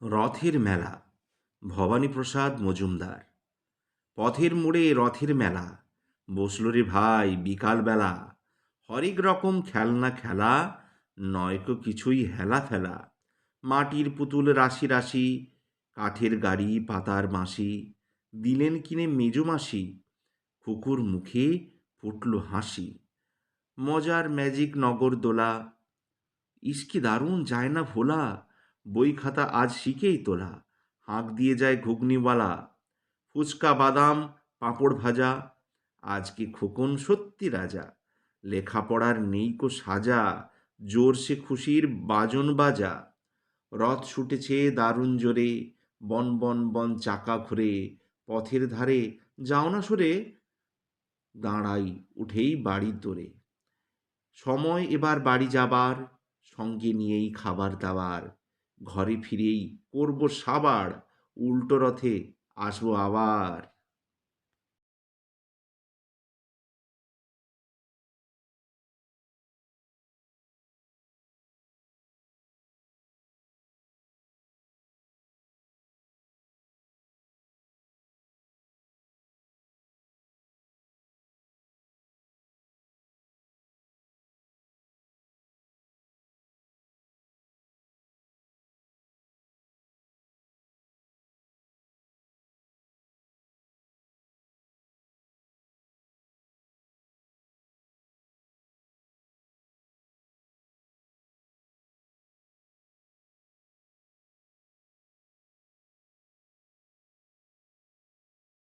রথের মেলা। ভবানীপ্রসাদ মজুমদার। পথের মোড়ে রথের মেলা, বসল রে ভাই বিকালবেলা। হরেক রকম খেলনা খেলা, নয়কো কিছুই হেলা ফেলা। মাটির পুতুল রাশি রাশি, কাঠের গাড়ি পাতার বাঁশি, দিলেন কিনে মেজমাসি, খুকুর মুখে ফুটল হাসি। মজার ম্যাজিক নগরদোলা, ইস কি দারুণ যায় না ভোলা। বই খাতা আজ শিখেই তোলা, হাঁক দিয়ে যায় ঘুগনিওয়ালা। ফুচকা বাদাম পাঁপড় ভাজা, আজকে খোকন সত্যি রাজা। লেখাপড়ার নেইকো সাজা, জোরসে খুশির বাজন বাজা। রথ ছুটেছে দারুণ জোরে, বন বন বন চাকা ঘুরে। পথের ধারে যাও না সরে, দাঁড়াই উঠেই বাড়ির দোরে। সময় এবার বাড়ি যাবার, সঙ্গে নিয়েই খাবার দাবার। ঘরে ফিরেই করব সাবার, উল্টো রথে আসবো আবার।